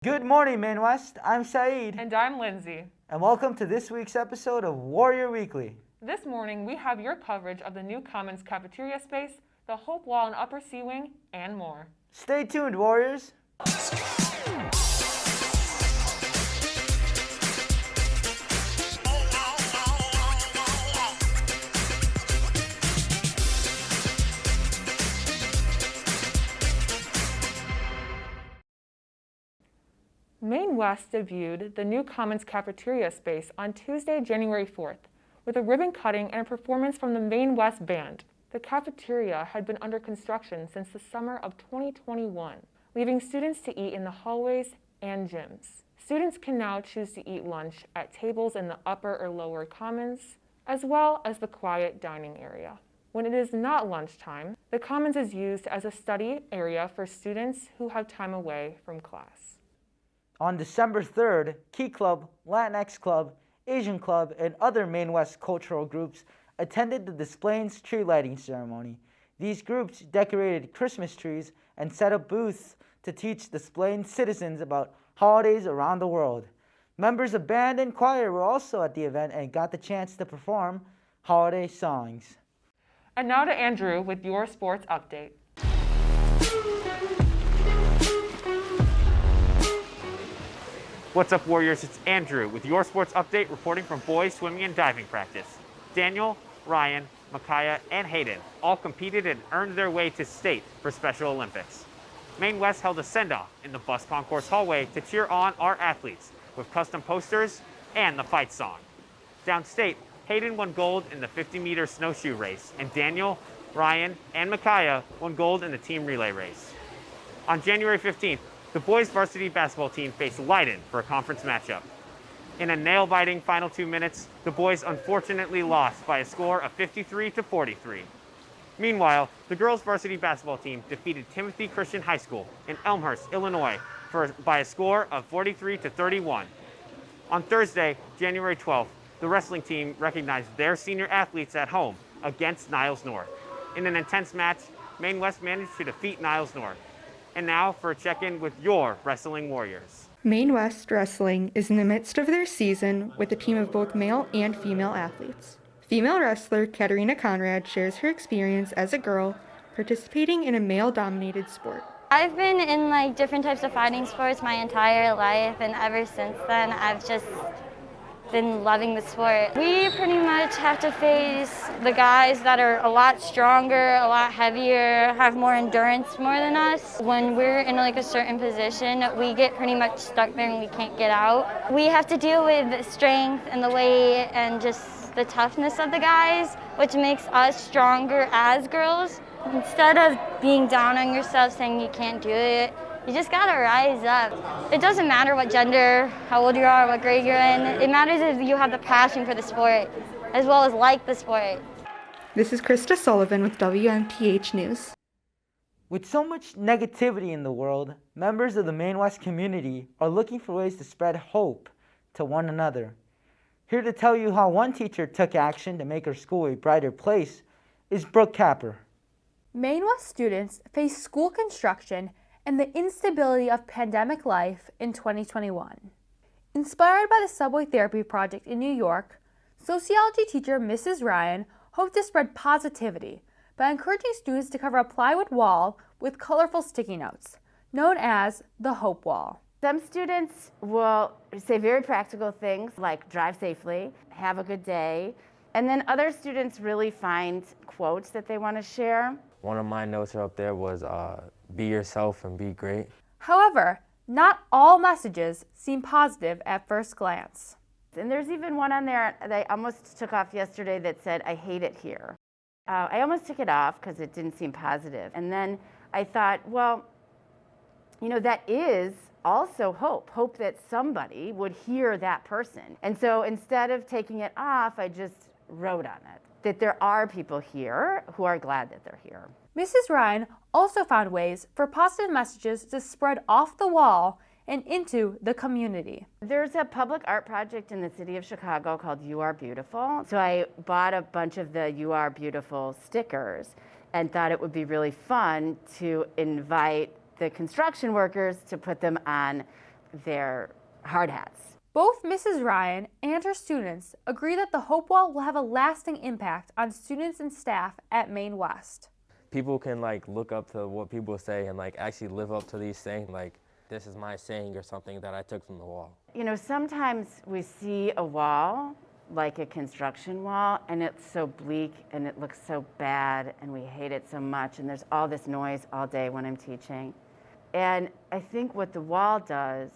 Good morning, Maine West. I'm Saeed. And I'm Lindsay. And welcome to this week's episode of Warrior Weekly. This morning, we have your coverage of the new Commons cafeteria space, the Hope Wall and Upper Sea Wing, and more. Stay tuned, Warriors. Maine West debuted the new Commons cafeteria space on Tuesday, January 4th, with a ribbon cutting and a performance from the Maine West Band. The cafeteria had been under construction since the summer of 2021, leaving students to eat in the hallways and gyms. Students can now choose to eat lunch at tables in the upper or lower commons, as well as the quiet dining area. When it is not lunchtime, the commons is used as a study area for students who have time away from class. On December 3rd, Key Club, Latinx Club, Asian Club, and other Maine West cultural groups attended the Des Plaines tree lighting ceremony. These groups decorated Christmas trees and set up booths to teach Des Plaines citizens about holidays around the world. Members of band and choir were also at the event and got the chance to perform holiday songs. And now to Andrew with your sports update. What's up, Warriors? It's Andrew with your sports update, reporting from boys swimming and diving practice. Daniel, Ryan, Micaiah, and Hayden all competed and earned their way to state for Special Olympics. Maine West held a send-off in the bus concourse hallway to cheer on our athletes with custom posters and the fight song. Downstate, Hayden won gold in the 50-meter snowshoe race, and Daniel, Ryan, and Micaiah won gold in the team relay race. On January 15th, the boys varsity basketball team faced Leiden for a conference matchup. In a nail-biting final 2 minutes, the boys unfortunately lost by a score of 53-43. Meanwhile, the girls varsity basketball team defeated Timothy Christian High School in Elmhurst, Illinois by a score of 43-31. On Thursday, January 12th, the wrestling team recognized their senior athletes at home against Niles North. In an intense match, Maine West managed to defeat Niles North. And now for a check-in with your wrestling warriors. Maine West Wrestling is in the midst of their season with a team of both male and female athletes. Female wrestler Katarina Conrad shares her experience as a girl participating in a male-dominated sport. I've been in different types of fighting sports my entire life, and ever since then I've just been loving the sport. We pretty much have to face the guys that are a lot stronger, a lot heavier, have more endurance more than us. When we're in a certain position, we get pretty much stuck there and we can't get out. We have to deal with the strength and the weight and just the toughness of the guys, which makes us stronger as girls. Instead of being down on yourself saying you can't do it, you just gotta rise up. It doesn't matter what gender, how old you are, what grade you're in. It matters if you have the passion for the sport, as well as like the sport. This is Krista Sullivan with WMPH News. With so much negativity in the world, members of the Maine West community are looking for ways to spread hope to one another. Here to tell you how one teacher took action to make her school a brighter place is Brooke Capper. Maine West students face school construction and the instability of pandemic life in 2021. Inspired by the Subway Therapy Project in New York, sociology teacher Mrs. Ryan hoped to spread positivity by encouraging students to cover a plywood wall with colorful sticky notes, known as the Hope Wall. Some students will say very practical things like drive safely, have a good day, and then other students really find quotes that they want to share. One of my notes up there was be yourself and be great. However, not all messages seem positive at first glance. And there's even one on there that I almost took off yesterday that said, I hate it here. I almost took it off because it didn't seem positive. And then I thought, well, that is also hope that somebody would hear that person. And so instead of taking it off, I just wrote on it that there are people here who are glad that they're here. Mrs. Ryan also found ways for positive messages to spread off the wall and into the community. There's a public art project in the city of Chicago called You Are Beautiful. So I bought a bunch of the You Are Beautiful stickers and thought it would be really fun to invite the construction workers to put them on their hard hats. Both Mrs. Ryan and her students agree that the Hope Wall will have a lasting impact on students and staff at Maine West. People can like look up to what people say and like actually live up to these sayings, like this is my saying or something that I took from the wall. You know, sometimes we see a wall, like a construction wall, and it's so bleak and it looks so bad and we hate it so much, and there's all this noise all day when I'm teaching. And I think what the wall does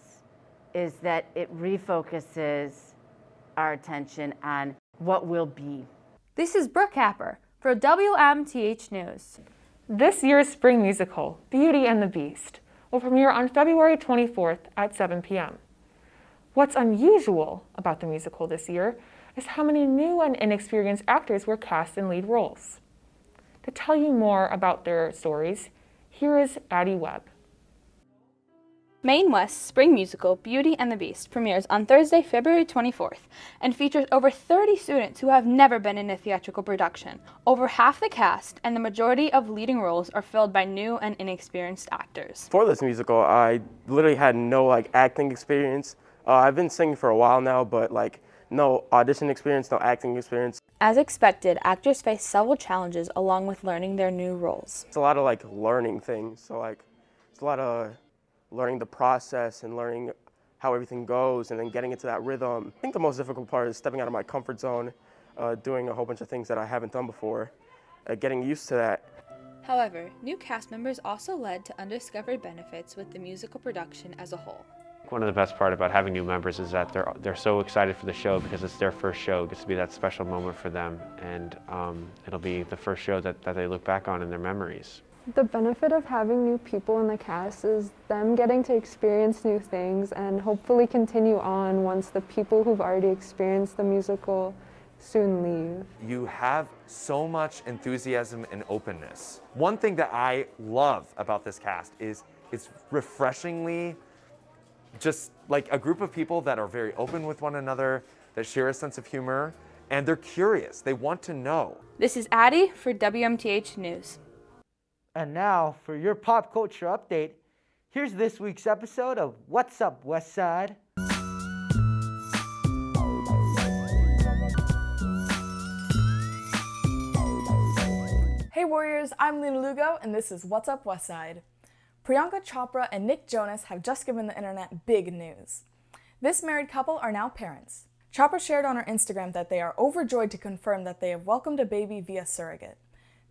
is that it refocuses our attention on what will be. This is Brooke Happer for WMTH News. This year's spring musical, Beauty and the Beast, will premiere on February 24th at 7 p.m. What's unusual about the musical this year is how many new and inexperienced actors were cast in lead roles. To tell you more about their stories, here is Addie Webb. Maine West's spring musical, Beauty and the Beast, premieres on Thursday, February 24th, and features over 30 students who have never been in a theatrical production. Over half the cast and the majority of leading roles are filled by new and inexperienced actors. For this musical, I literally had no acting experience. I've been singing for a while now, but no audition experience, no acting experience. As expected, actors face several challenges along with learning their new roles. It's a lot of learning things, so it's a lot of learning the process and learning how everything goes and then getting into that rhythm. I think the most difficult part is stepping out of my comfort zone, doing a whole bunch of things that I haven't done before, getting used to that. However, new cast members also led to undiscovered benefits with the musical production as a whole. One of the best part about having new members is that they're so excited for the show because it's their first show. It gets to be that special moment for them, and it'll be the first show that they look back on in their memories. The benefit of having new people in the cast is them getting to experience new things and hopefully continue on once the people who've already experienced the musical soon leave. You have so much enthusiasm and openness. One thing that I love about this cast is it's refreshingly just like a group of people that are very open with one another, that share a sense of humor, and they're curious. They want to know. This is Addie for WMTH News. And now, for your pop culture update, here's this week's episode of What's Up, West Side? Hey Warriors, I'm Luna Lugo, and this is What's Up, West Side. Priyanka Chopra and Nick Jonas have just given the internet big news. This married couple are now parents. Chopra shared on her Instagram that they are overjoyed to confirm that they have welcomed a baby via surrogate.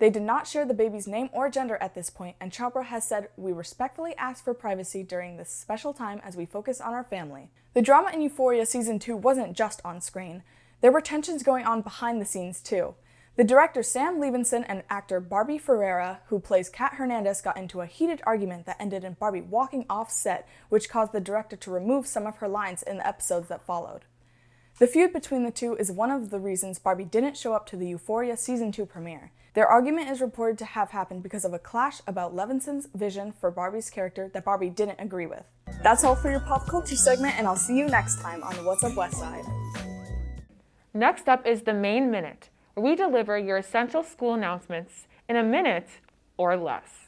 They did not share the baby's name or gender at this point, and Chopra has said, "We respectfully ask for privacy during this special time as we focus on our family." The drama in Euphoria Season 2 wasn't just on screen. There were tensions going on behind the scenes too. The director Sam Levinson and actor Barbie Ferreira, who plays Kat Hernandez, got into a heated argument that ended in Barbie walking off set, which caused the director to remove some of her lines in the episodes that followed. The feud between the two is one of the reasons Barbie didn't show up to the Euphoria Season 2 premiere. Their argument is reported to have happened because of a clash about Levinson's vision for Barbie's character that Barbie didn't agree with. That's all for your pop culture segment, and I'll see you next time on What's Up West Side. Next up is the Maine Minute, where we deliver your essential school announcements in a minute or less.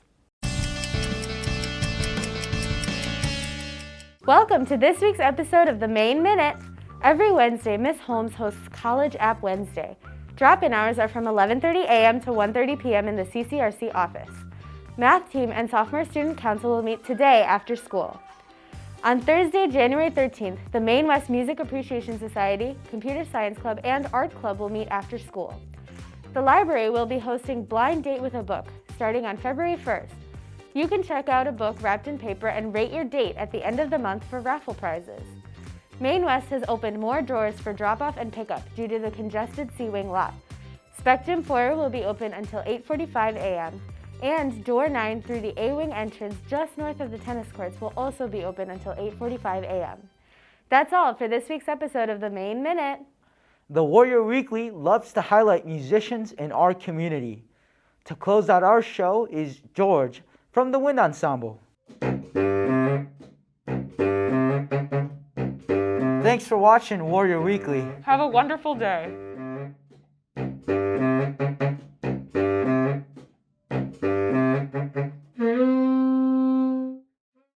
Welcome to this week's episode of the Maine Minute. Every Wednesday, Miss Holmes hosts College App Wednesday. Drop-in hours are from 11:30 a.m. to 1:30 p.m. in the CCRC office. Math team and sophomore student council will meet today after school. On Thursday, January 13th, the Maine West Music Appreciation Society, Computer Science Club, and Art Club will meet after school. The library will be hosting Blind Date with a Book starting on February 1st. You can check out a book wrapped in paper and rate your date at the end of the month for raffle prizes. Maine West has opened more doors for drop-off and pickup due to the congested C-Wing lot. Spec Gym 4 will be open until 8:45 a.m., and Door 9 through the A-Wing entrance just north of the tennis courts will also be open until 8:45 a.m. That's all for this week's episode of the Maine Minute. The Warrior Weekly loves to highlight musicians in our community. To close out our show is George from the Wind Ensemble. Thanks for watching Warrior Weekly. Have a wonderful day.